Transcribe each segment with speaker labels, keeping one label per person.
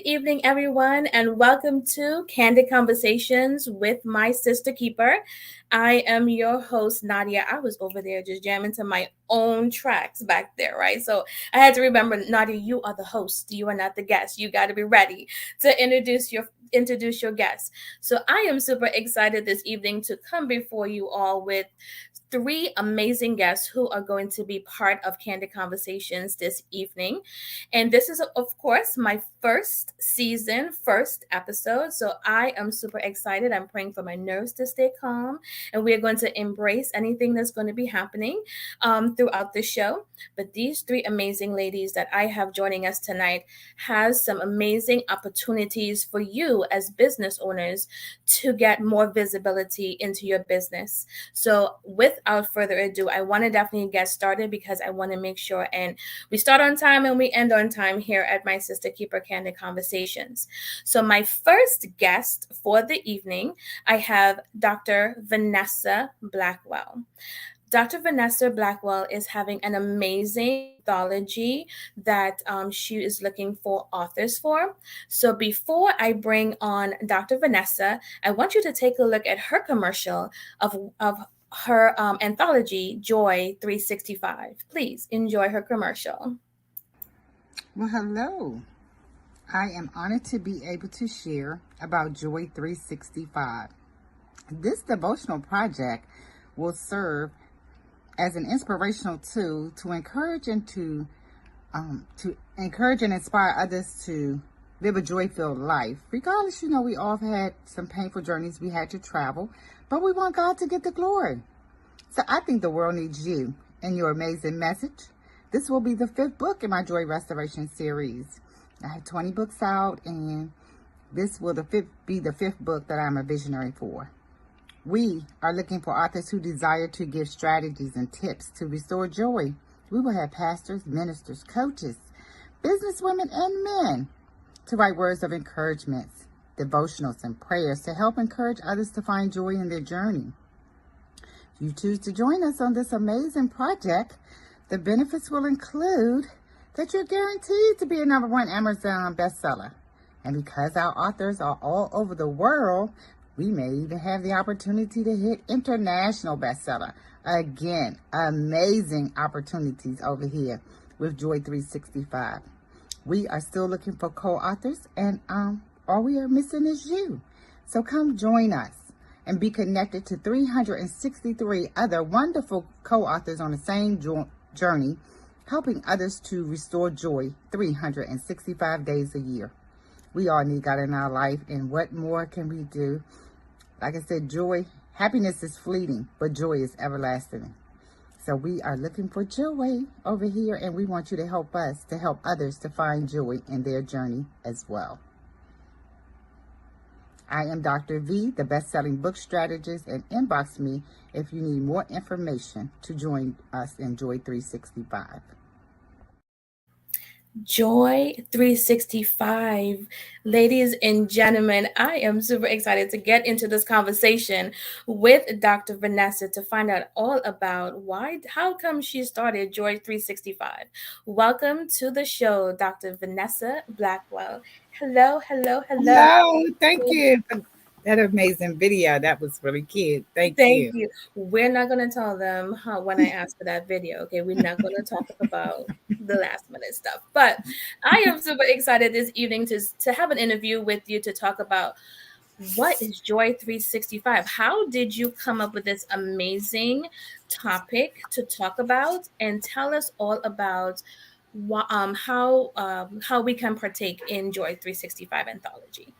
Speaker 1: evening, everyone, and welcome to Candid Conversations with my sister keeper. I am your host, Nadia. I was over there just jamming to my own tracks back there, right? So I had to remember, Nadia, you are the host. You are not the guest. You got to be ready to introduce your guests. So I am super excited this evening to come before you all with three amazing guests who are going to be part of Candid Conversations this evening. And this is, of course, my first season, first episode. So I am super excited. I'm praying for my nerves to stay calm. And we are going to embrace anything that's going to be happening throughout the show. But these three amazing ladies that I have joining us tonight has some amazing opportunities for you as business owners to get more visibility into your business. So without further ado, I want to definitely get started because I want to make sure and we start on time and we end on time here at my Sister Keeper Candid Conversations. So my first guest for the evening, I have Dr. Vernessa Blackwell. Dr. Vernessa Blackwell is having an amazing anthology that she is looking for authors for. So before I bring on Dr. Vernessa, I want you to take a look at her commercial of her anthology, Joy 365. Please enjoy her commercial.
Speaker 2: Well, hello. I am honored to be able to share about Joy 365. This devotional project will serve as an inspirational tool to encourage and inspire others to live a joy-filled life. Regardless, we all have had some painful journeys we had to travel, but we want God to get the glory. So I think the world needs you and your amazing message. This will be the 5th book in my Joy Restoration series. I have 20 books out, and this will be the 5th book that I'm a visionary for. We are looking for authors who desire to give strategies and tips to restore joy. We will have pastors, ministers, coaches, businesswomen, and men to write words of encouragement, devotionals, and prayers to help encourage others to find joy in their journey. If you choose to join us on this amazing project, the benefits will include that you're guaranteed to be a #1 Amazon bestseller. And because our authors are all over the world, we may even have the opportunity to hit international bestseller. Again, amazing opportunities over here with Joy 365. We are still looking for co-authors, and all we are missing is you. So come join us and be connected to 363 other wonderful co-authors on the same journey, helping others to restore joy 365 days a year. We all need God in our life, and what more can we do? Like I said, happiness is fleeting, but joy is everlasting. So we are looking for joy over here, and we want you to help us to help others to find joy in their journey as well. I am Dr. V, the best-selling book strategist, and inbox me if you need more information to join us in Joy 365.
Speaker 1: Joy 365. Ladies and gentlemen, I am super excited to get into this conversation with Dr. Vernessa to find out all about how come she started Joy 365. Welcome to the show, Dr. Vernessa Blackwell. Hello, hello, hello.
Speaker 2: Hello, thank you for that amazing video. That was really cute. Thank
Speaker 1: Thank
Speaker 2: you.
Speaker 1: you. We're not going to tell them when I asked for that video. Okay, we're not going to talk about the last minute stuff. But I am super excited this evening to have an interview with you to talk about what is Joy 365. How did you come up with this amazing topic to talk about, and tell us all about how we can partake in Joy 365 anthology.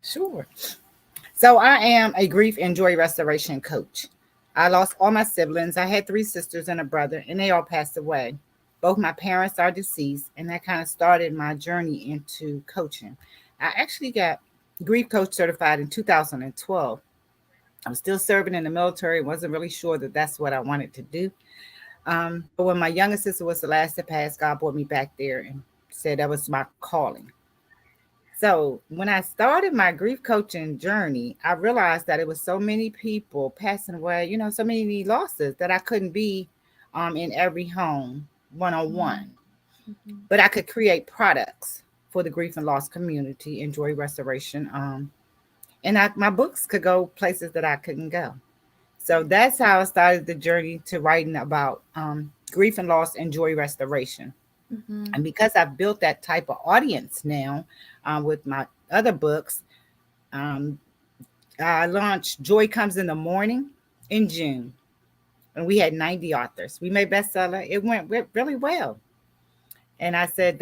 Speaker 2: Sure. So I am a grief and joy restoration coach. I lost all my siblings. I had 3 sisters and a brother, and they all passed away. Both my parents are deceased, and that kind of started my journey into coaching. I actually got grief coach certified in 2012. I was still serving in the military, wasn't really sure that that's what I wanted to do. But when my youngest sister was the last to pass, God brought me back there and said that was my calling. So when I started my grief coaching journey, I realized that it was so many people passing away, so many losses that I couldn't be in every home one-on-one.
Speaker 1: Mm-hmm.
Speaker 2: But I could create products for the grief and loss community and joy restoration. And my books could go places that I couldn't go. So that's how I started the journey to writing about grief and loss and joy restoration.
Speaker 1: Mm-hmm.
Speaker 2: And because I've built that type of audience now with my other books, um, I launched Joy Comes in the Morning in June. And we had 90 authors. We made bestseller. It went really well. And I said,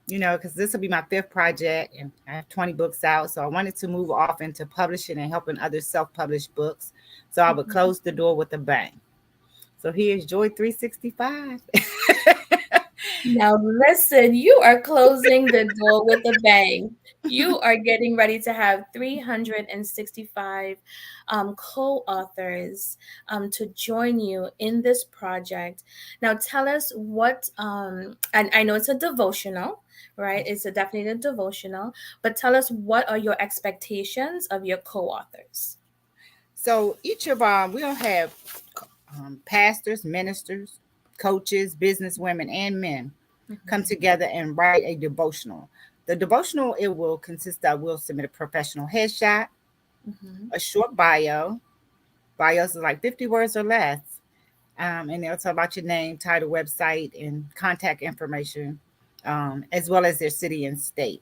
Speaker 2: because this will be my fifth project and I have 20 books out. So I wanted to move off into publishing and helping others self publish books. So I would
Speaker 1: Mm-hmm.
Speaker 2: close the door with a bang. So here's Joy 365.
Speaker 1: Now, listen, you are closing the door with a bang. You are getting ready to have 365 co authors to join you in this project. Now, tell us what, and I know it's a devotional, right? It's definitely a devotional, but tell us what are your expectations of your co authors?
Speaker 2: So each of we'll have pastors, ministers, coaches, business women, and men come
Speaker 1: Mm-hmm.
Speaker 2: together and write a devotional. The devotional it will consist of we'll submit a professional headshot,
Speaker 1: Mm-hmm.
Speaker 2: a short bio. Bios is like 50 words or less. And they'll talk about your name, title, website, and contact information, as well as their city and state.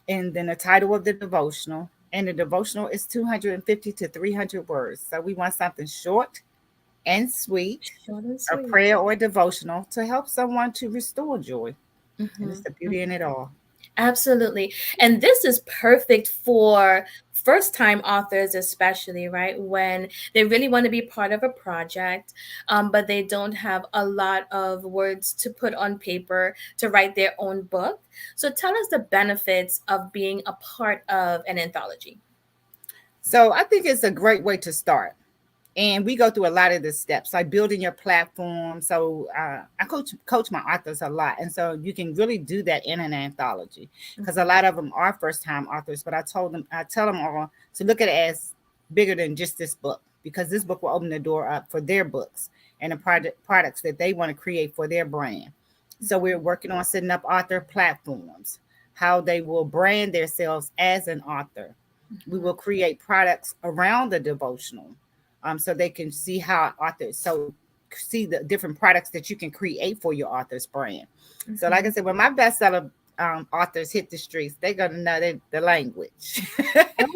Speaker 2: And then the title of the devotional. And the devotional is 250 to 300 words. So we want something short and sweet,
Speaker 1: Short and
Speaker 2: a
Speaker 1: sweet.
Speaker 2: prayer or devotional to help someone to restore joy. And it's
Speaker 1: Mm-hmm.
Speaker 2: the beauty in it all.
Speaker 1: Absolutely. And this is perfect for first time authors, especially, right? When they really want to be part of a project, but they don't have a lot of words to put on paper to write their own book. So tell us the benefits of being a part of an anthology.
Speaker 2: So I think it's a great way to start. And we go through a lot of the steps like building your platform. So I coach my authors a lot, and so you can really do that in an anthology because a
Speaker 1: Mhm,
Speaker 2: lot of them are first time authors. But I tell them all to look at it as bigger than just this book, because this book will open the door up for their books and the products that they want to create for their brand. So we're
Speaker 1: mhm,
Speaker 2: working on setting up author platforms, how they will brand themselves as an author. We
Speaker 1: mhm,
Speaker 2: will create products around the devotional, so they can see how authors see the different products that you can create for your author's brand. So, like I
Speaker 1: mhm.
Speaker 2: said, when my bestseller authors hit the streets, they're gonna know the language.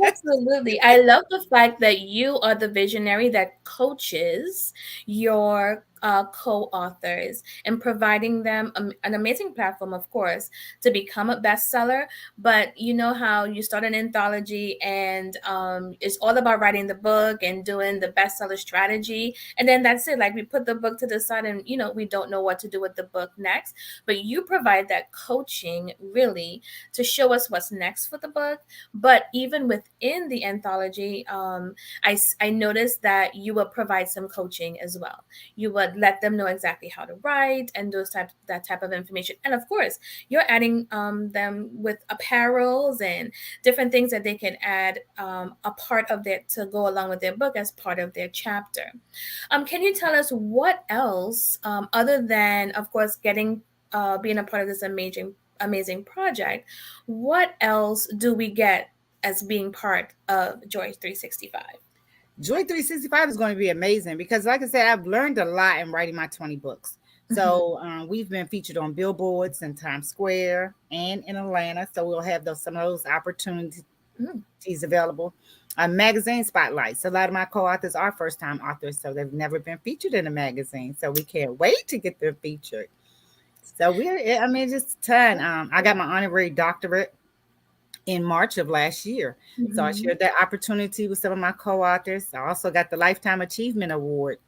Speaker 1: Absolutely. I love the fact that you are the visionary that coaches your co authors and providing them an amazing platform, of course, to become a bestseller. But you know how you start an anthology and it's all about writing the book and doing the bestseller strategy. And then that's it. Like we put the book to the side and, we don't know what to do with the book next. But you provide that coaching really to show us what's next for the book, but even within the anthology, I noticed that you will provide some coaching as well. You would let them know exactly how to write and that type of information. And of course, you're adding them with apparels and different things that they can add a part of their to go along with their book as part of their chapter. Can you tell us what else, other than, of course, getting being a part of this amazing project, what else do we get as being part of Joy 365?
Speaker 2: Joy 365 is going to be amazing because, like I said, I've learned a lot in writing my 20 books.
Speaker 1: Mm-hmm.
Speaker 2: So we've been featured on billboards in Times Square and in Atlanta. So we'll have some of those opportunities
Speaker 1: Mm-hmm.
Speaker 2: available. Magazine spotlights. A lot of my co-authors are first-time authors, so they've never been featured in a magazine. So we can't wait to get them featured. So I mean, just a ton. I got my honorary doctorate in March of last year. So I
Speaker 1: Mm-hmm.
Speaker 2: shared that opportunity with some of my co-authors. I also got the Lifetime Achievement Award,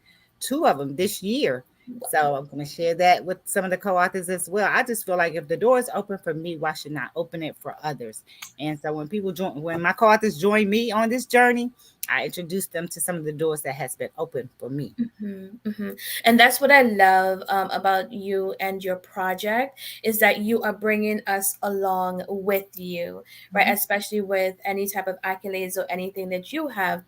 Speaker 2: two of them this year. So I'm going to share that with some of the co-authors as well. I just feel like if the door is open for me, why should not open it for others? And so when my co-authors join me on this journey, I introduce them to some of the doors that has been open for me.
Speaker 1: Mm-hmm, mm-hmm. And that's what I love about you and your project is that you are bringing us along with you, right?
Speaker 2: Mhm.
Speaker 1: Especially with any type of accolades or anything that you have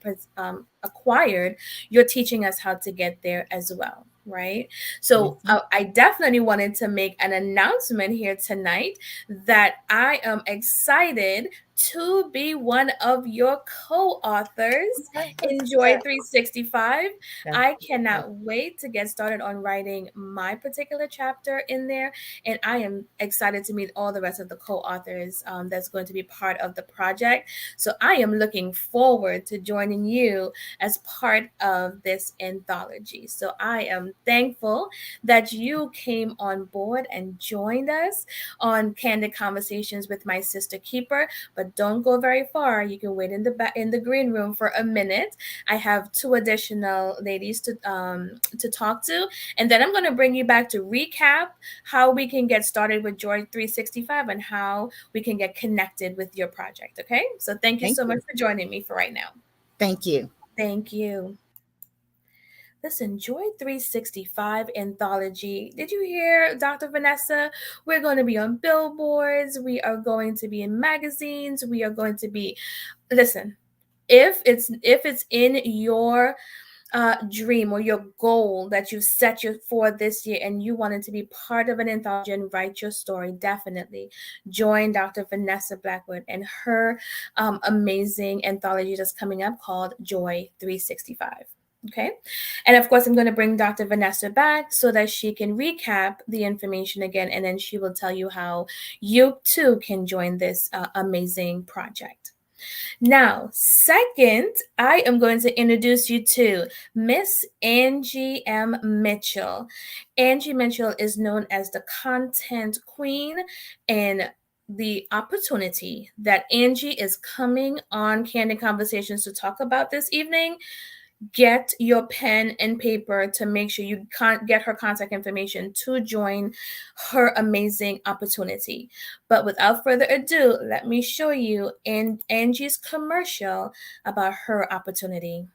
Speaker 1: acquired, you're teaching us how to get there as well. right? So
Speaker 2: Mhm.
Speaker 1: I definitely wanted to make an announcement here tonight that I am excited to be one of your co-authors
Speaker 2: Okay,
Speaker 1: in
Speaker 2: that's
Speaker 1: Joy
Speaker 2: good.
Speaker 1: 365.
Speaker 2: That's
Speaker 1: I
Speaker 2: good.
Speaker 1: cannot wait to get started on writing my particular chapter in there, and I am excited to meet all the rest of the co-authors that's going to be part of the project. So I am looking forward to joining you as part of this anthology. So I am thankful that you came on board and joined us on Candid Conversations with my sister keeper. But don't go very far. You can wait in the green room for a minute. I have two additional ladies to talk to, and then I'm going to bring you back to recap how we can get started with Joy 365 and how we can get connected with your project. Okay, so thank you
Speaker 2: Thank
Speaker 1: so much
Speaker 2: you.
Speaker 1: for joining me for right now.
Speaker 2: Thank you.
Speaker 1: Thank you. Listen, Joy 365 anthology. Did you hear, Dr. Vanessa? We're going to be on billboards. We are going to be in magazines. We are going to be, listen, if it's in your dream or your goal that you set your for this year and you wanted to be part of an anthology and write your story, definitely join Dr. Vernessa Blackwell and her amazing anthology that's coming up called Joy 365. Okay. And of course, I'm going to bring Dr. Vanessa back so that she can recap the information again, and then she will tell you how you too can join this amazing project. Now, second, I am going to introduce you to Miss Angie M. Mitchell. Angie Mitchell is known as the content queen, and the opportunity that Angie is coming on Candid Conversations to talk about this evening, get your pen and paper to make sure you can't get her contact information to join her amazing opportunity. But without further ado, let me show you in Angie's commercial about her opportunity.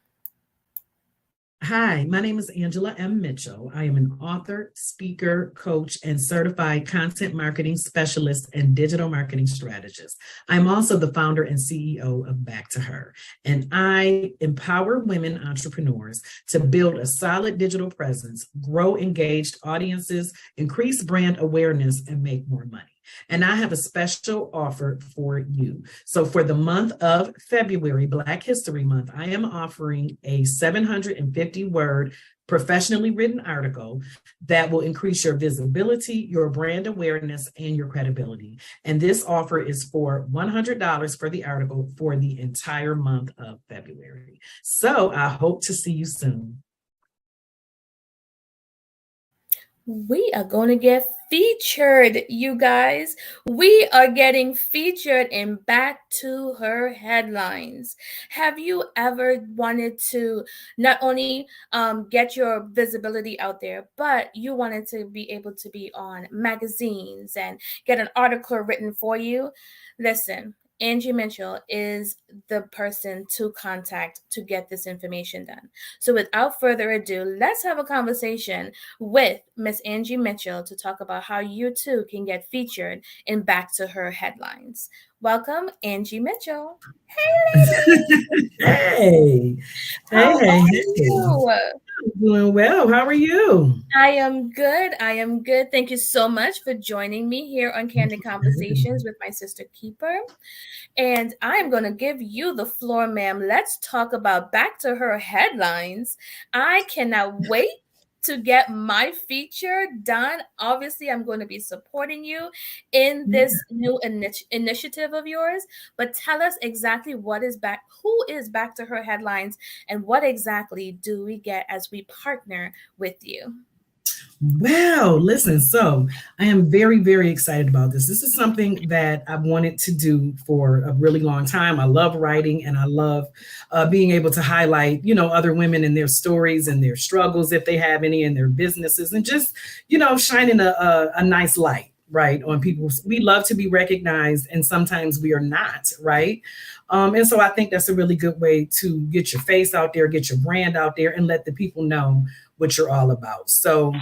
Speaker 3: Hi, my name is Angela M. Mitchell. I am an author, speaker, coach, and certified content marketing specialist and digital marketing strategist. I'm also the founder and CEO of Back to Her, and I empower women entrepreneurs to build a solid digital presence, grow engaged audiences, increase brand awareness, and make more money. And I have a special offer for you. So for the month of February, Black History Month, I am offering a 750 word professionally written article that will increase your visibility, your brand awareness, and your credibility. And this offer is for $100 for the article for the entire month of February. So I hope to see you soon.
Speaker 1: We are going to get featured, you guys. We are getting featured in Back to Her headlines. Have you ever wanted to not only get your visibility out there, but you wanted to be able to be on magazines and get an article written for you? Listen, Angie Mitchell is the person to contact to get this information done. So, without further ado, let's have a conversation with Miss Angie Mitchell to talk about how you too can get featured in Back to Her headlines. Welcome, Angie Mitchell.
Speaker 3: Hey,
Speaker 1: How
Speaker 3: hey, hey,
Speaker 1: are
Speaker 3: hey.
Speaker 1: you?
Speaker 3: Doing well. How are you?
Speaker 1: I am good. I am good. Thank you so much for joining me here on Candid Conversations with my sister Keeper. And I'm going to give you the floor, ma'am. Let's talk about Back to Her headlines. I cannot wait to get my feature done. Obviously, I'm going to be supporting you in this new initiative of yours. But tell us exactly who is Back to Her headlines, and what exactly do we get as we partner with you?
Speaker 3: Well, listen, so I am very, very excited about this. This is something that I've wanted to do for a really long time. I love writing and I love being able to highlight, other women and their stories and their struggles, if they have any, in their businesses, and just, shining a nice light, right, on people. We love to be recognized, and sometimes we are not, right? And so I think that's a really good way to get your face out there, get your brand out there, and let the people know what you're all about. So,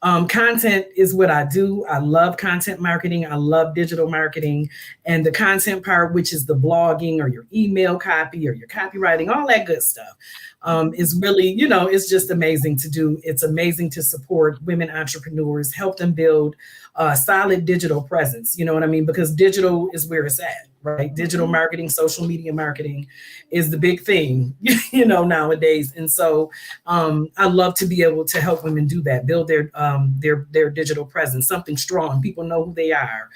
Speaker 3: Content is what I do. I love content marketing. I love digital marketing. And the content part, which is the blogging or your email copy or your copywriting, all that good stuff, is really, it's just amazing to do. It's amazing to support women entrepreneurs, help them build a solid digital presence. You know what I mean? Because digital is where it's at, right? Digital marketing, social media marketing is the big thing, nowadays. And so I love to be able to help women do that, build their digital presence, something strong. People know who they are,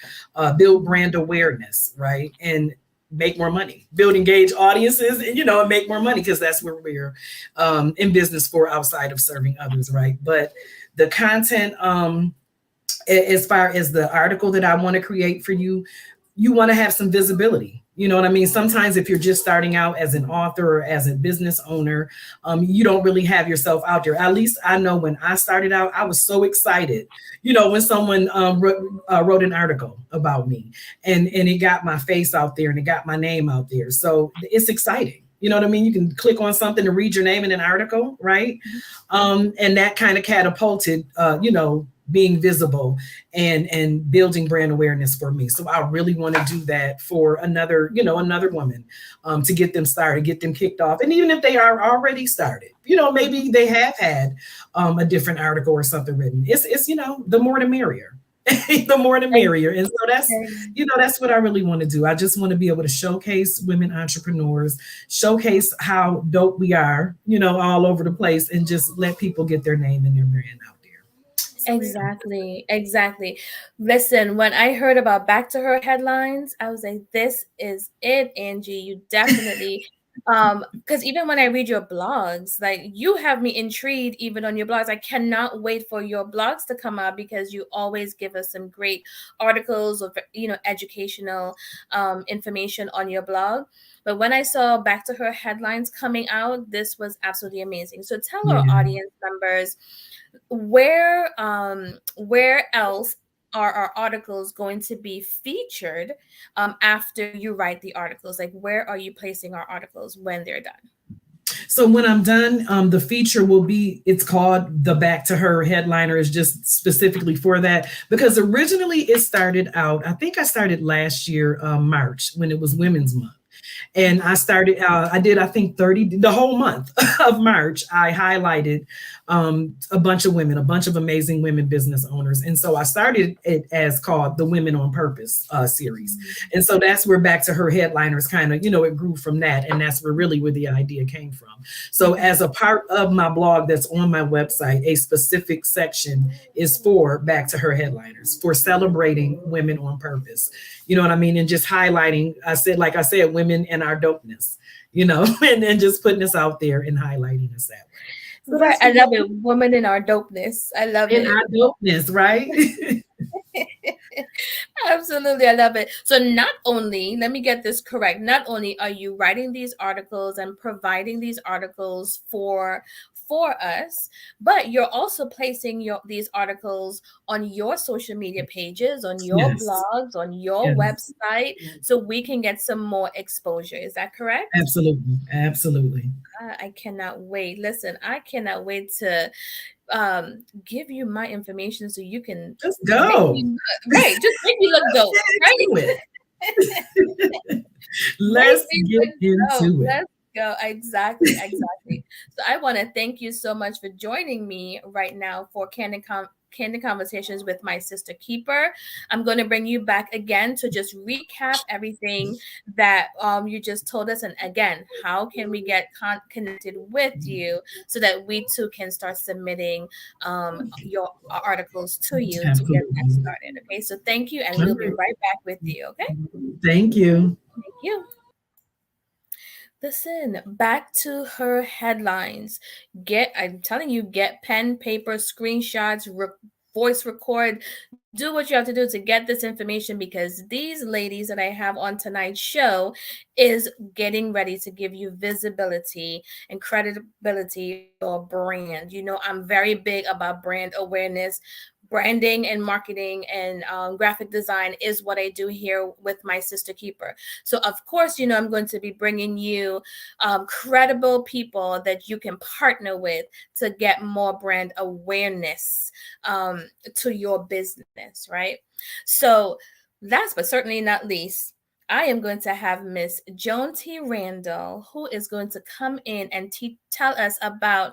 Speaker 3: build brand awareness, right, and make more money, build engaged audiences, and and make more money because that's where we're in business for outside of serving others, right? But the content, as far as the article that I want to create for you, you want to have some visibility. You know what I mean? Sometimes if you're just starting out as an author or as a business owner, you don't really have yourself out there. At least I know when I started out, I was so excited, when someone wrote an article about me and it got my face out there and it got my name out there. So it's exciting. You know what I mean? You can click on something to read your name in an article, right? And that kind of catapulted, being visible and building brand awareness for me. So I really want to do that for another woman, to get them started, get them kicked off. And even if they are already started, maybe they have had a different article or something written. It's the more the merrier. The more the merrier. And so that's what I really want to do. I just want to be able to showcase women entrepreneurs, showcase how dope we are, all over the place, and just let people get their name and their brand out there. So,
Speaker 1: Exactly. Listen, when I heard about Back to Her headlines, I was like, this is it, Angie. You definitely because even when I read your blogs, like you have me intrigued even on your blogs. I cannot wait for your blogs to come out because you always give us some great articles or educational information on your blog. But when I saw Back to Her headlines coming out, this was absolutely amazing. So tell our
Speaker 3: yeah.
Speaker 1: audience members where else are our articles going to be featured after you write the articles? Like, where are you placing our articles when they're done?
Speaker 3: So when I'm done, the feature will be, it's called the Back to Her headliner, is just specifically for that, because originally it started out, I think I started last year, March, when it was Women's Month. And I did, I think 30, the whole month of March, I highlighted a bunch of women, a bunch of amazing women business owners. And so I started it as called the Women on Purpose series. And so that's where Back to Her headliners kind of, it grew from that. And that's where the idea came from. So as a part of my blog that's on my website, a specific section is for Back to Her headliners, for celebrating women on purpose. You know what I mean? And just highlighting, like I said, women and our dopeness, and then just putting us out there and highlighting us that way.
Speaker 1: So right. I love it. Woman in our dopeness. I love it.
Speaker 3: In our dopeness, right?
Speaker 1: Absolutely. I love it. So not only, let me get this correct, not only are you writing these articles and providing these articles for us, but you're also placing these articles on your social media pages, on your blogs, on your website, so we can get some more exposure. Is that correct?
Speaker 3: Absolutely.
Speaker 1: I cannot wait. Listen, I cannot wait to give you my information so you can
Speaker 3: just go.
Speaker 1: Just make me look dope. Right?
Speaker 3: Let's get into it.
Speaker 1: Let's go. Exactly. So I want to thank you so much for joining me right now for Candid Conversations with my sister Keeper. I'm going to bring you back again to just recap everything that you just told us. And again, how can we get connected with you so that we too can start submitting your articles to you to get that started. Okay, so thank you. And we'll be right back with you. Okay.
Speaker 3: Thank you.
Speaker 1: Thank you. Listen, Back to Her headlines. I'm telling you, get pen, paper, screenshots, voice record, do what you have to do to get this information, because these ladies that I have on tonight's show is getting ready to give you visibility and credibility for brand. I'm very big about brand awareness. branding and marketing and graphic design is what I do here with my sister keeper. So of course, I'm going to be bringing you credible people that you can partner with to get more brand awareness to your business, right? So last but certainly not least, I am going to have Miss Joan T Randall, who is going to come in and tell us about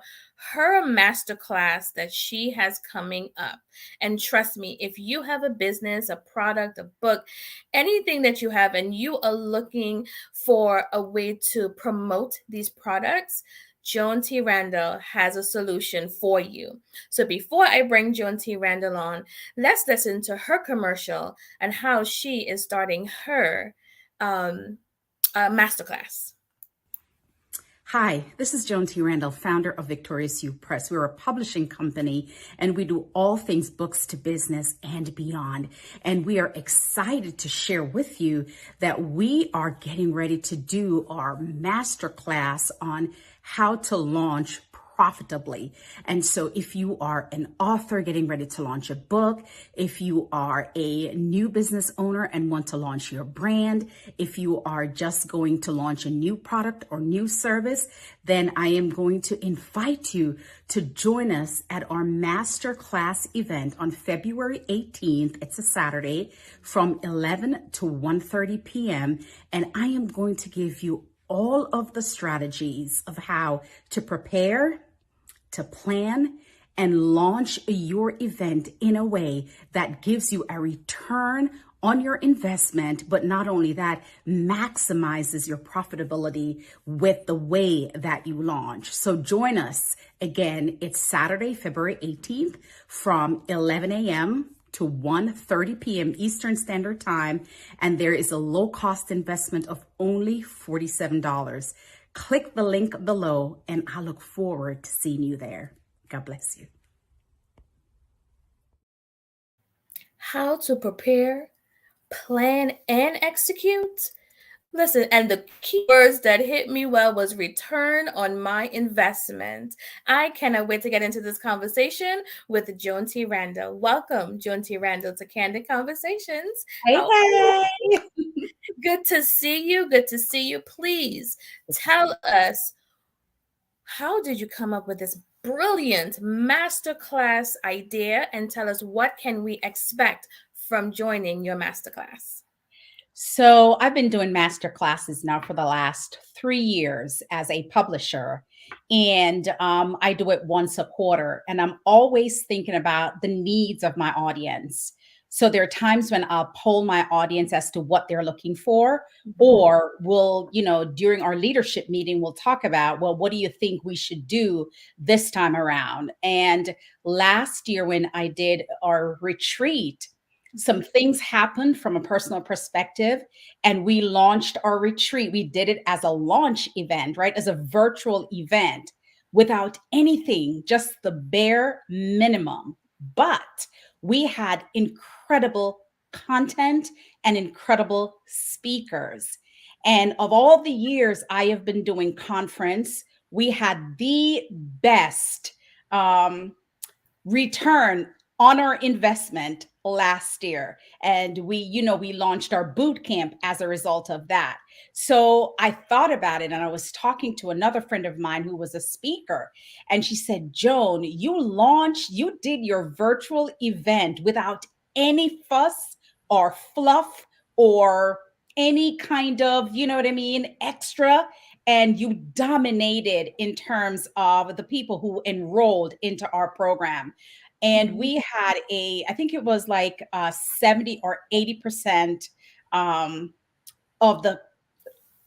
Speaker 1: her masterclass that she has coming up. And trust me, if you have a business, a product, a book, anything that you have, and you are looking for a way to promote these products, Joan T Randall has a solution for you. So before I bring Joan T Randall on, let's listen to her commercial and how she is starting her masterclass.
Speaker 4: Hi, this is Joan T Randall, founder of Victorious You Press. We're a publishing company and we do all things books to business and beyond. And we are excited to share with you that we are getting ready to do our masterclass on how to launch profitably. And so if you are an author getting ready to launch a book, if you are a new business owner and want to launch your brand, if you are just going to launch a new product or new service, then I am going to invite you to join us at our masterclass event on February 18th. It's a Saturday from 11 to 1:30 p.m. And I am going to give you all of the strategies of how to prepare, to plan, and launch your event in a way that gives you a return on your investment, but not only that, maximizes your profitability with the way that you launch. So join us. Again, it's Saturday, February 18th from 11 a.m. to 1:30 p.m. Eastern Standard Time, and there is a low-cost investment of only $47. Click the link below, and I look forward to seeing you there. God bless you.
Speaker 1: How to prepare, plan, and execute. Listen, and the keywords that hit me well was return on my investment. I cannot wait to get into this conversation with Joan T Randall. Welcome, Joan T Randall, to Candid Conversations.
Speaker 4: Hey, hey.
Speaker 1: Good to see you. Good to see you. Please tell us, how did you come up with this brilliant masterclass idea, and tell us what can we expect from joining your masterclass?
Speaker 5: So I've been doing master classes now for the last 3 years as a publisher, and I do it once a quarter. And I'm always thinking about the needs of my audience. So there are times when I'll poll my audience as to what they're looking for, or during our leadership meeting, we'll talk about, well, what do you think we should do this time around? And last year when I did our retreat, some things happened from a personal perspective, and we launched our retreat. We did it as a launch event, right? As a virtual event without anything, just the bare minimum. But we had incredible content and incredible speakers. And of all the years I have been doing conference, we had the best return on our investment last year. And we launched our boot camp as a result of that. So I thought about it, and I was talking to another friend of mine who was a speaker, and she said, Joan, you did your virtual event without any fuss or fluff or any kind of, extra. And you dominated in terms of the people who enrolled into our program. And we had I think it was like 70 or 80% of the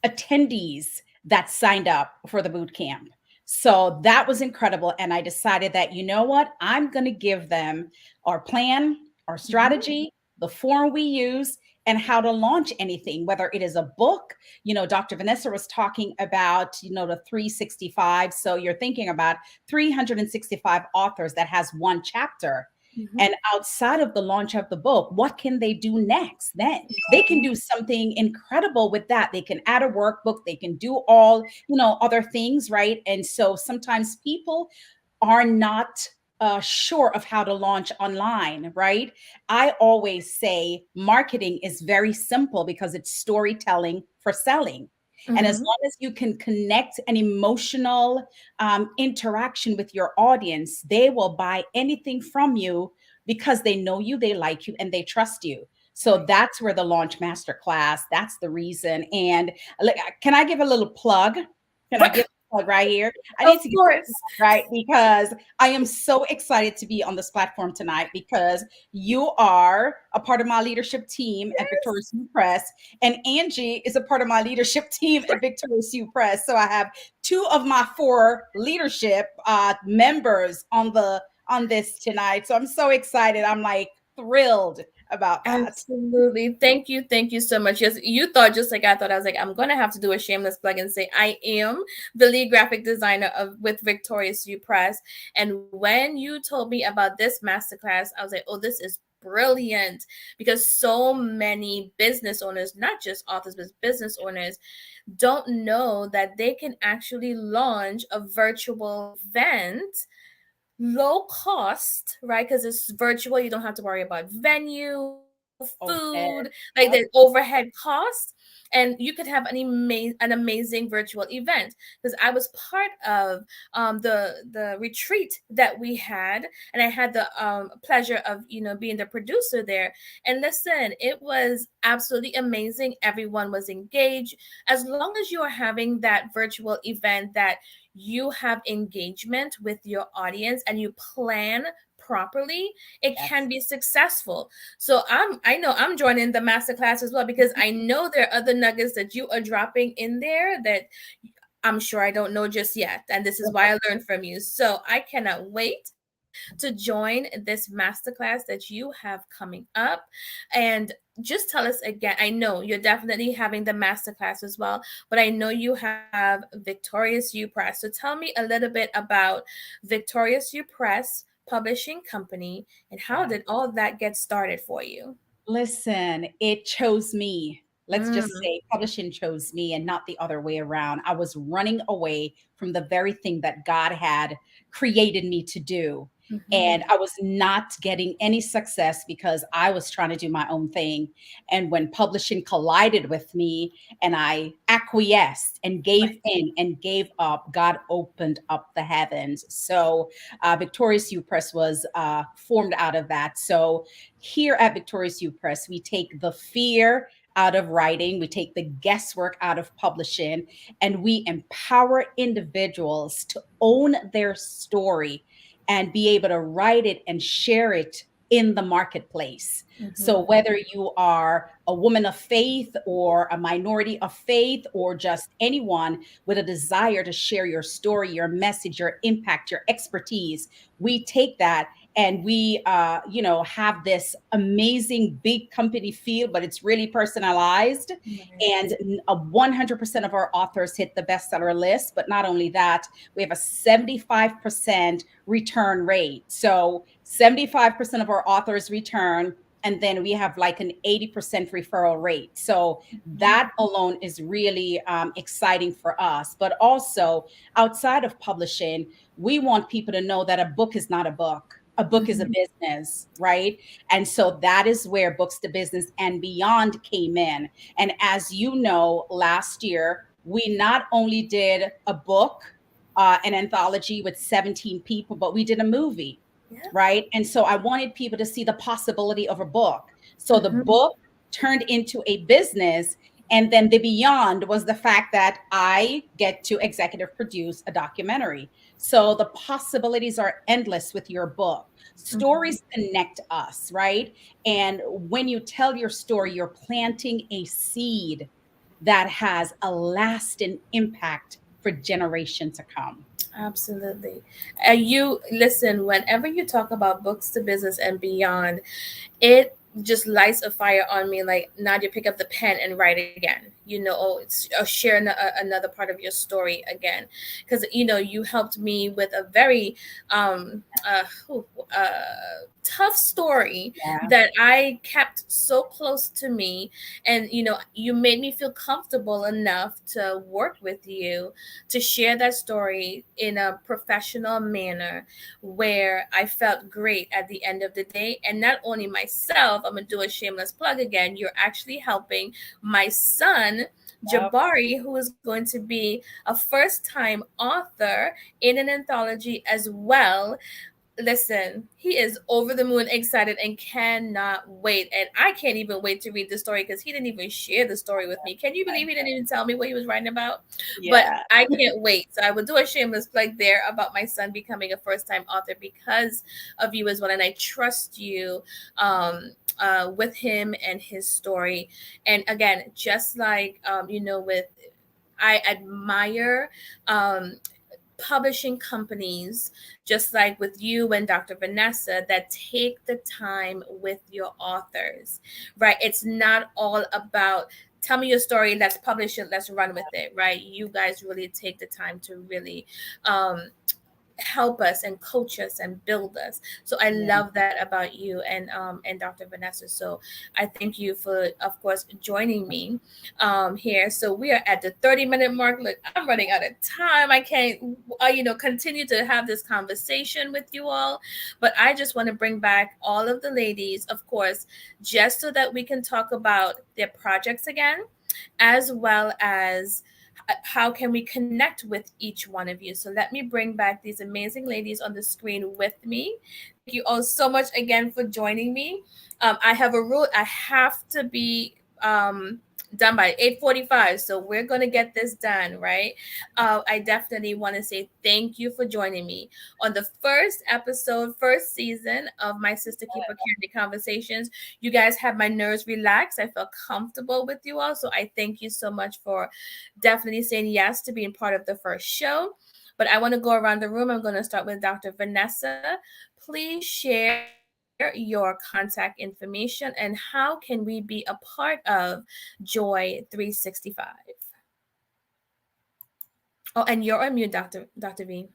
Speaker 5: attendees that signed up for the boot camp. So that was incredible. And I decided that, you know what, I'm going to give them our plan, our strategy, the form we use, and how to launch anything, whether it is a book. Dr. Vernessa was talking about, the 365. So you're thinking about 365 authors that has one chapter. And outside of the launch of the book, what can they do next? Then they can do something incredible with that. They can add a workbook. They can do all, other things, right? And so sometimes people are not sure of how to launch online, right? I always say marketing is very simple because it's storytelling for selling. And as
Speaker 1: Mm-hmm.
Speaker 5: long as you can connect an emotional interaction with your audience, they will buy anything from you because they know you, they like you, and they trust you. So
Speaker 1: Right.
Speaker 5: that's where the launch masterclass, that's the reason. And like, can I give a little plug? Can I give a plug right here? I
Speaker 1: Of
Speaker 5: need to give a
Speaker 1: course.
Speaker 5: plug, right? Because I am so excited to be on this platform tonight because you are a part of my leadership team at
Speaker 1: Yes.
Speaker 5: Victoria's Secret Press, and Angie is a part of my leadership team at Victoria's Secret Press. So I have two of my four leadership members on this tonight. So I'm so excited. I'm like thrilled about that.
Speaker 1: Absolutely. Thank you. Thank you so much. Yes, you thought just like I thought. I was like, I'm gonna have to do a shameless plug and say I am the lead graphic designer of with Victoria's Secret Press. And when you told me about this masterclass, I was like, oh, this is brilliant because so many business owners, not just authors, but business owners, don't know that they can actually launch a virtual event low cost, right? Because it's virtual, you don't have to worry about venue, food,
Speaker 5: Okay.
Speaker 1: like the overhead cost, and you could have an amazing virtual event. Because I was part of the retreat that we had, and I had the pleasure of being the producer there. And listen, it was absolutely amazing. Everyone was engaged. As long as you are having that virtual event that you have engagement with your audience and you plan properly, it
Speaker 5: Yes.
Speaker 1: can be successful. So I know I'm joining the masterclass as well because I know there are other nuggets that you are dropping in there that I'm sure I don't know just yet. And this is why I learned from you. So I cannot wait to join this masterclass that you have coming up. And just tell us again, I know you're definitely having the masterclass as well, but I know you have Victorious U Press. So tell me a little bit about Victorious U Press Publishing Company and how
Speaker 5: Yeah.
Speaker 1: did all of that get started for you?
Speaker 5: Listen, it chose me. Let's just
Speaker 1: Mm,
Speaker 5: say publishing chose me and not the other way around. I was running away from the very thing that God had created me to do.
Speaker 1: mhm.
Speaker 5: And I was not getting any success because I was trying to do my own thing. And when publishing collided with me and I acquiesced and gave
Speaker 1: Right.
Speaker 5: in and gave up, God opened up the heavens. So Victoria's U Press was formed out of that. So here at Victoria's U Press, we take the fear out of writing, we take the guesswork out of publishing, and we empower individuals to own their story and be able to write it and share it in the marketplace.
Speaker 1: Mhm.
Speaker 5: So, whether you are a woman of faith or a minority of faith or just anyone with a desire to share your story, your message, your impact, your expertise, we take that and we have this amazing big company feel, but it's really personalized.
Speaker 1: Right.
Speaker 5: And 100% of our authors hit the bestseller list. But not only that, we have a 75% return rate. So 75% of our authors return, and then we have like an 80% referral rate. So
Speaker 1: Mhm.
Speaker 5: that alone is really exciting for us. But also outside of publishing, we want people to know that a book is not a book. A book is a
Speaker 1: Mhm.
Speaker 5: business, right? And so that is where Books to Business and Beyond came in. And as you know, last year, we not only did a book, an anthology with 17 people, but we did a movie,
Speaker 1: Yeah.
Speaker 5: right? And so I wanted people to see the possibility of a book. So the
Speaker 1: Mhm.
Speaker 5: book turned into a business. And then the beyond was the fact that I get to executive produce a documentary. So the possibilities are endless with your book.
Speaker 1: Mhm.
Speaker 5: Stories connect us, right? And when you tell your story, you're planting a seed that has a lasting impact for generations to come.
Speaker 1: Absolutely. You listen, whenever you talk about books to business and beyond, it just lights a fire on me, like, Nadia, pick up the pen and write again, or share another part of your story again, because you helped me with a very tough story
Speaker 5: Yeah.
Speaker 1: that I kept so close to me. And you made me feel comfortable enough to work with you to share that story in a professional manner, where I felt great at the end of the day. And not only myself, I'm gonna do a shameless plug again, you're actually helping my son
Speaker 5: Yep.
Speaker 1: Jabari, who is going to be a first time author in an anthology as well. Listen, he is over the moon excited and cannot wait. And I can't even wait to read the story, because he didn't even share the story with me. Can you believe he didn't even tell me what he was writing about? But
Speaker 5: Yeah.
Speaker 1: I can't wait. So I will do a shameless plug there about my son becoming a first time author because of you as well. And I trust you with him and his story. And again, just like, with, I admire publishing companies, just like with you and Dr. Vernessa, that take the time with your authors, right? It's not all about tell me your story, let's publish it, let's run with it, right? You guys really take the time to really help us and coach us and build us. So I
Speaker 5: Yeah.
Speaker 1: love that about you and Dr. Vernessa. So I thank you for, of course, joining me here. So we are at the 30-minute mark. Look, I'm running out of time. I can't continue to have this conversation with you all, but I just want to bring back all of the ladies, of course, just so that we can talk about their projects again, as well as how can we connect with each one of you. So let me bring back these amazing ladies on the screen with me. Thank you all so much again for joining me. I have a rule. I have to be done by 8:45, so we're going to get this done, right? I definitely want to say thank you for joining me on the first episode, first season of my Sister Keeper Candid Conversations. You guys have my nerves relaxed. I felt comfortable with you all, so I thank you so much for definitely saying yes to being part of the first show. But I want to go around the room. I'm going to start with Dr. Vernessa. Please share your contact information and how can we be a part of Joy 365. Oh, and you're on mute, Dr. V.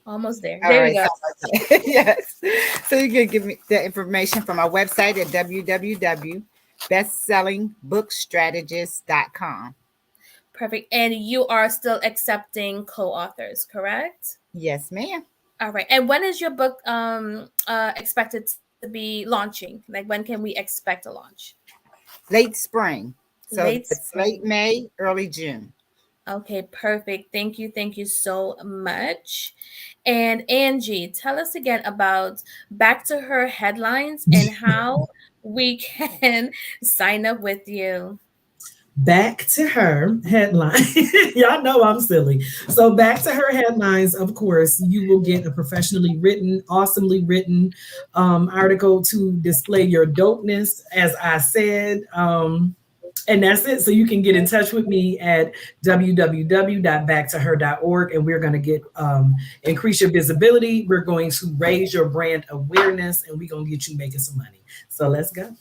Speaker 1: Almost there.
Speaker 2: All
Speaker 1: There we
Speaker 2: right.
Speaker 1: go.
Speaker 2: Yes. So you can give me the information from our website at www.bestsellingbookstrategist.com.
Speaker 1: Perfect. And you are still accepting co-authors, correct?
Speaker 2: Yes, ma'am.
Speaker 1: All right. And when is your book expected to be launching? Like, when can we expect a launch?
Speaker 2: Late spring. So
Speaker 1: Late
Speaker 2: it's late
Speaker 1: spring.
Speaker 2: May, early June.
Speaker 1: Okay, perfect. Thank you. Thank you so much. And Angie, tell us again about Back to Her headlines and how we can sign up with you.
Speaker 3: Back to her headline. Y'all know I'm silly. So, back to her headlines, of course, you will get a professionally written, awesomely written article to display your dopeness, as I said. And that's it. So you can get in touch with me at www.backtoher.org, and we're going to get increase your visibility. We're going to raise your brand awareness, and we're going to get you making some money. So let's go.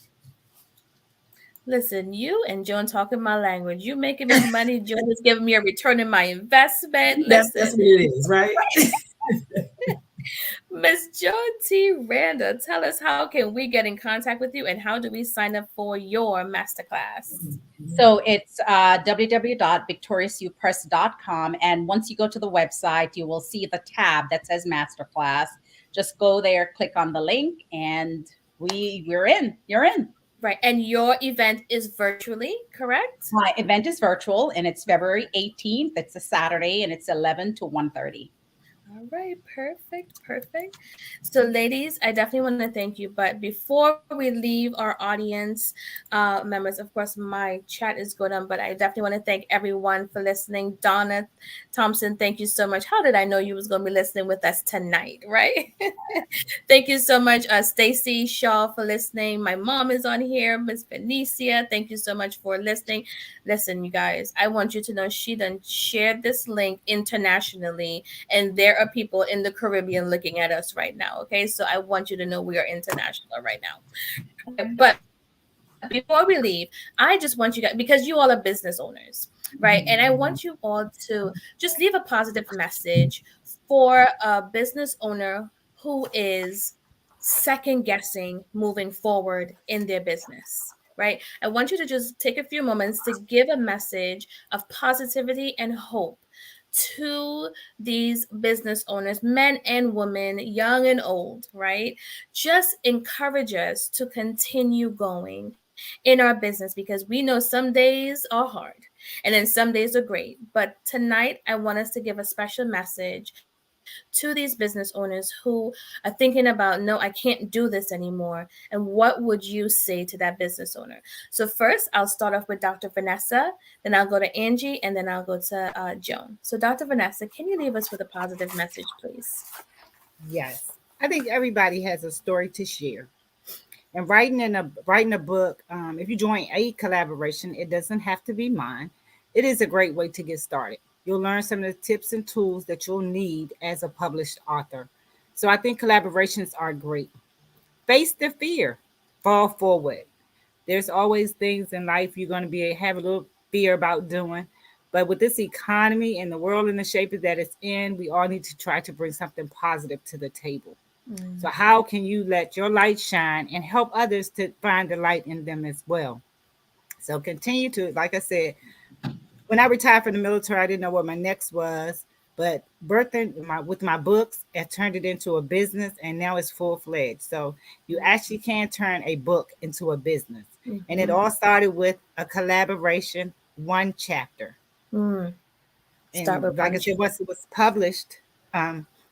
Speaker 1: Listen, you and Joan talking my language. You making me money. Joan is giving me a return in my investment.
Speaker 3: That's
Speaker 1: Listen,
Speaker 3: what it is, right?
Speaker 1: Miss Joan T Randall, tell us how can we get in contact with you and how do we sign up for your masterclass?
Speaker 5: So it's www.victoriousupress.com. And once you go to the website, you will see the tab that says Masterclass. Just go there, click on the link, and we're in. You're in.
Speaker 1: Right. And your event is virtually, correct?
Speaker 5: My event is virtual, and it's February 18th. It's a Saturday, and it's 11 to 1:30.
Speaker 1: All right, perfect. So, ladies, I definitely want to thank you. But before we leave our audience members, of course, my chat is going on, but I definitely want to thank everyone for listening. Donna Thompson, thank you so much. How did I know you was going to be listening with us tonight, right? Thank you so much, Stacy Shaw, for listening. My mom is on here, Miss Benicia. Thank you so much for listening. Listen, you guys, I want you to know she done shared this link internationally, and there are are people in the Caribbean looking at us right now. Okay, so I want you to know we are international right now. But before we leave, I just want you guys, because you all are business owners, right? And I want you all to just leave a positive message for a business owner who is second guessing moving forward in their business, right? I want you to just take a few moments to give a message of positivity and hope to these business owners, men and women, young and old, right? Just encourage us to continue going in our business, because we know some days are hard and then some days are great. But tonight, I want us to give a special message to these business owners who are thinking about, no, I can't do this anymore. And what would you say to that business owner? So, first, I'll start off with Dr. Vernessa, then I'll go to Angie, and then I'll go to Joan. So, Dr. Vernessa, can you leave us with a positive message, please?
Speaker 2: Yes. I think everybody has a story to share. And writing a book, if you join a collaboration, it doesn't have to be mine. It is a great way to get started. You'll learn some of the tips and tools that you'll need as a published author. So I think collaborations are great. Face the fear, fall forward. There's always things in life you're going to be have a little fear about doing. But with this economy and the world in the shape that it's in, we all need to try to bring something positive to the table. So how can you let your light shine and help others to find the light in them as well? So continue to, like I said, when I retired from the military, I didn't know what my next was, but birthing with my books, I turned it into a business, and now it's full fledged. So you actually can turn a book into a business, and it all started with a collaboration, one chapter.
Speaker 1: Mm. Start
Speaker 2: And
Speaker 1: with
Speaker 2: like I
Speaker 1: one.
Speaker 2: said, once it was published,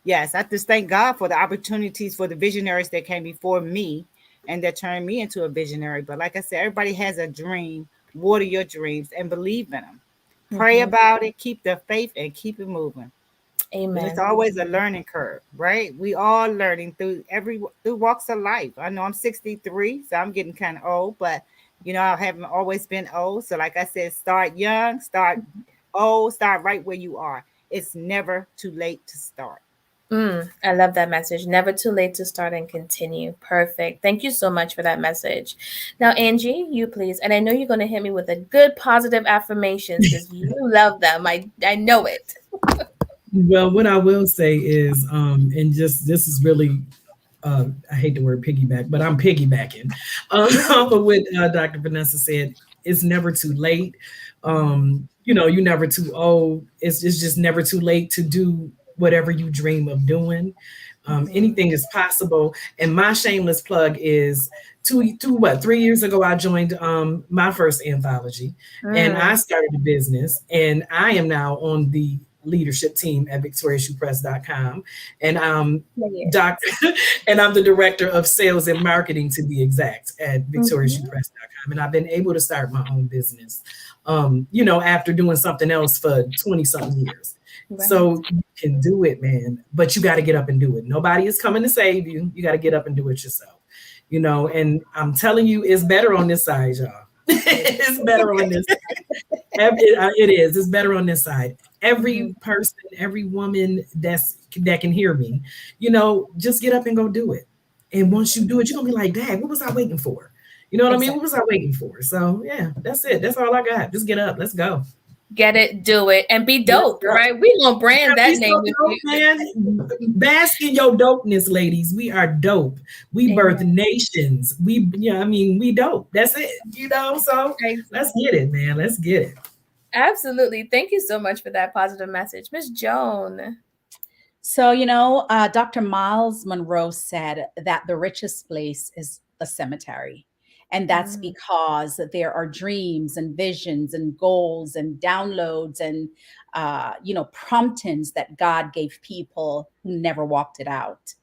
Speaker 2: yes, I just thank God for the opportunities for the visionaries that came before me and that turned me into a visionary. But like I said, everybody has a dream. Water your dreams and believe in them. Pray about it, keep the faith, and keep it moving. It's
Speaker 1: Amen.
Speaker 2: always a learning curve, right? We all learning through walks of life. I know I'm 63, so I'm getting kind of old, but I haven't always been old. So like I said, start young, start old, start right where you are. It's never too late to start.
Speaker 1: I love that message. Never too late to start and continue. Perfect. Thank you so much for that message. Now, Angie, you please. And I know you're going to hit me with a good positive affirmations because you love them. I know it.
Speaker 3: Well, what I will say is, and just this is really, I hate the word piggyback, but I'm piggybacking off of what Dr. Vernessa said. It's never too late. You're never too old. It's just never too late to do whatever you dream of doing. Anything is possible. And my shameless plug is 3 years ago, I joined my first anthology, and I started a business, and I am now on the leadership team at victoriousyoupress.com. And Doctor, and I'm the director of sales and marketing, to be exact, at victoriousyoupress.com. And I've been able to start my own business, after doing something else for 20 something years. Right. So you can do it, man, but you got to get up and do it. Nobody is coming to save you. You got to get up and do it yourself, and I'm telling you, it's better on this side, y'all. It's better on this side. It is. It's better on this side. Every person, every woman that can hear me, just get up and go do it. And once you do it, you're going to be like, Dad, what was I waiting for? You know what I mean? What was I waiting for? So yeah, that's it. That's all I got. Just get up. Let's go.
Speaker 1: Get it, do it, and be dope, right? We gonna brand that name.
Speaker 3: So dope, man. Bask in your dopeness, ladies. We are dope. We birth nations. We dope. That's it. So let's get it, man. Let's get it.
Speaker 1: Absolutely. Thank you so much for that positive message, Miss Joan.
Speaker 5: So, Dr. Miles Monroe said that the richest place is a cemetery. And that's because there are dreams and visions and goals and downloads and, promptings that God gave people who never walked it out.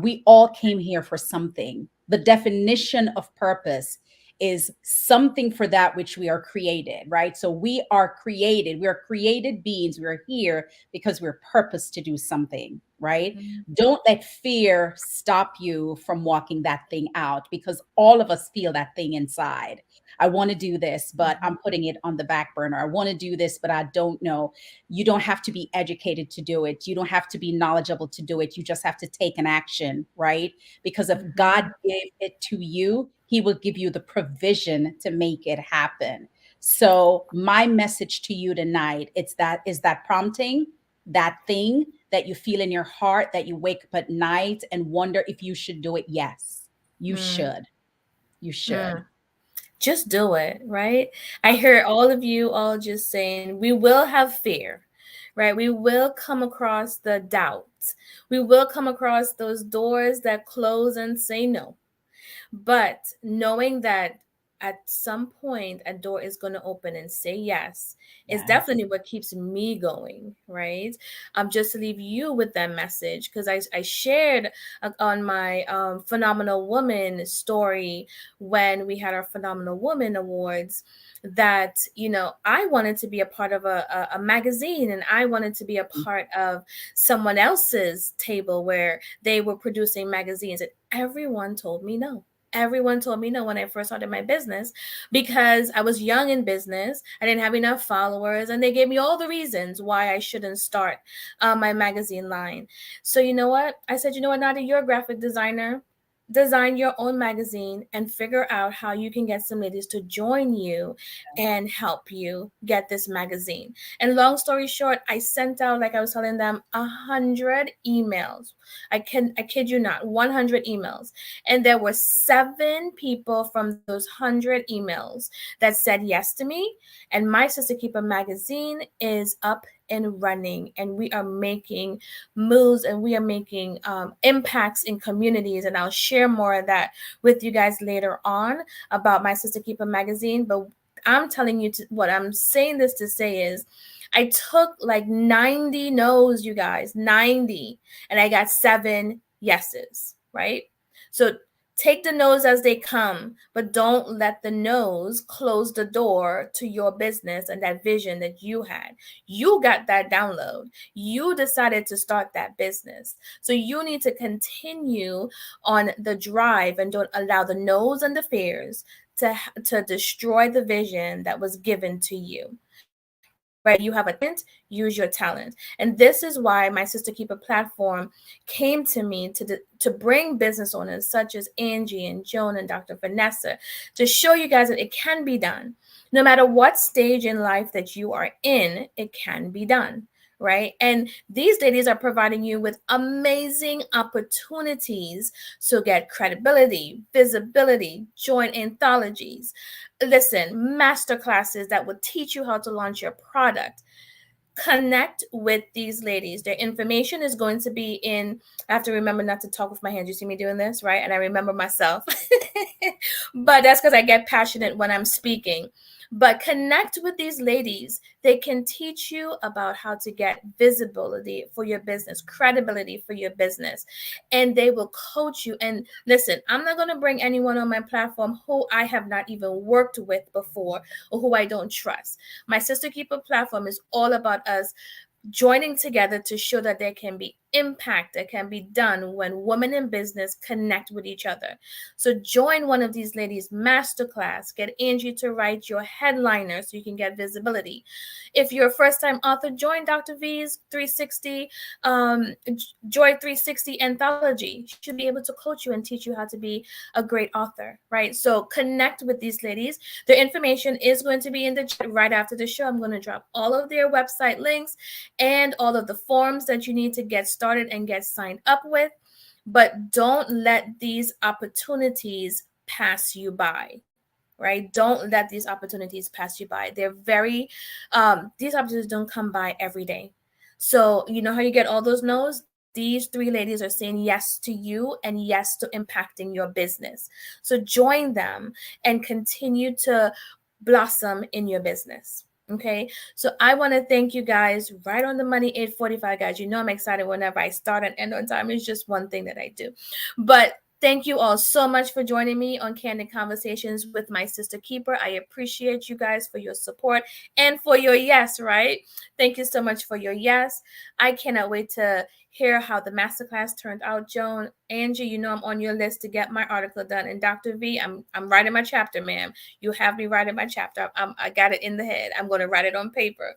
Speaker 5: We all came here for something. The definition of purpose is something for that which we are created, right? So we are created beings. We are here because we're purposed to do something. right?
Speaker 1: Mhm.
Speaker 5: Don't let fear stop you from walking that thing out, because all of us feel that thing inside. I want to do this, but I'm putting it on the back burner. I want to do this, but I don't know. You don't have to be educated to do it. You don't have to be knowledgeable to do it. You just have to take an action, right? Because if God
Speaker 1: Mhm.
Speaker 5: gave it to you, he will give you the provision to make it happen. So my message to you tonight, it's that is that prompting, that thing that you feel in your heart, that you wake up at night and wonder if you should do it. Yes, you
Speaker 1: Mm.
Speaker 5: should. You should.
Speaker 1: Mm. Just do it, right? I hear all of you all just saying, we will have fear, right? We will come across the doubts. We will come across those doors that close and say no. But knowing that at some point a door is going to open and say yes is
Speaker 5: Yes.
Speaker 1: definitely what keeps me going, right? Just to leave you with that message, because I shared on my Phenomenal Woman story when we had our Phenomenal Woman Awards that, I wanted to be a part of a magazine, and I wanted to be a part of someone else's table where they were producing magazines, and everyone told me no. Everyone told me no when I first started my business, because I was young in business. I didn't have enough followers, and they gave me all the reasons why I shouldn't start my magazine line. So, you know what? I said, you know what, Nadia, you're a graphic designer. Design your own magazine and figure out how you can get some ladies to join you and help you get this magazine. And long story short, I sent out, like I was telling them, 100 emails. I kid you not, 100 emails. And there were 7 people from those 100 emails that said yes to me. And My Sister Keeper magazine is up and running, and we are making moves, and we are making impacts in communities. And I'll share more of that with you guys later on about My Sister Keeper magazine. But I'm telling you, what I'm saying this to say is, I took like 90 no's, you guys, 90, and I got 7 yeses, right? So take the no's as they come, but don't let the no's close the door to your business and that vision that you had. You got that download. You decided to start that business. So you need to continue on the drive, and don't allow the no's and the fears to destroy the vision that was given to you. Right? You have a talent, use your talent. And this is why My Sister Keeper platform came to me to bring business owners such as Angie and Joan and Dr. Vernessa, to show you guys that it can be done. No matter what stage in life that you are in, it can be done. Right. And these ladies are providing you with amazing opportunities to get credibility, visibility, join anthologies. Listen, master classes that will teach you how to launch your product. Connect with these ladies. Their information is going to be in. I have to remember not to talk with my hands. You see me doing this, right? And I remember myself. But that's because I get passionate when I'm speaking. But connect with these ladies. They can teach you about how to get visibility for your business, credibility for your business, and they will coach you. And listen, I'm not going to bring anyone on my platform who I have not even worked with before, or who I don't trust. My Sister Keeper platform is all about us joining together to show that there can be impact that can be done when women in business connect with each other. So join one of these ladies' masterclass. Get Angie to write your headliner so you can get visibility. If you're a first-time author, join Dr. V's 360 Joy 360 anthology. She'll be able to coach you and teach you how to be a great author, right? So connect with these ladies. Their information is going to be in the chat right after the show. I'm going to drop all of their website links and all of the forms that you need to get started and get signed up with. But don't let these opportunities pass you by, right? Don't let these opportunities pass you by. They're very, these opportunities don't come by every day. So, you know how you get all those no's? These 3 ladies are saying yes to you and yes to impacting your business. So join them and continue to blossom in your business. Okay, so I want to thank you guys. Right on the money, 8:45, guys. You know I'm excited whenever I start and end on time. It's just one thing that I do. But thank you all so much for joining me on Candid Conversations with My Sister Keeper. I appreciate you guys for your support and for your yes, right? Thank you so much for your yes. I cannot wait to hear how the masterclass turned out. Joan, Angie, you know I'm on your list to get my article done. And Dr. V, I'm writing my chapter, ma'am. You have me writing my chapter. I got it in the head. I'm going to write it on paper.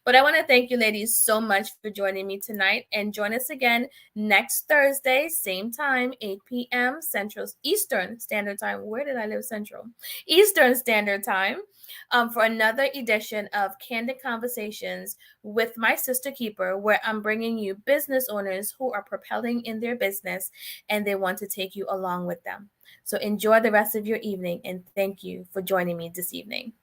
Speaker 1: But I want to thank you ladies so much for joining me tonight, and join us again next Thursday, same time, 8 p.m. Central Eastern Standard Time. Where did I live? Central Eastern Standard Time, for another edition of Candid Conversations with my sister keeper, where I'm bringing you business owners who are propelling in their business and they want to take you along with them. So enjoy the rest of your evening, and thank you for joining me this evening.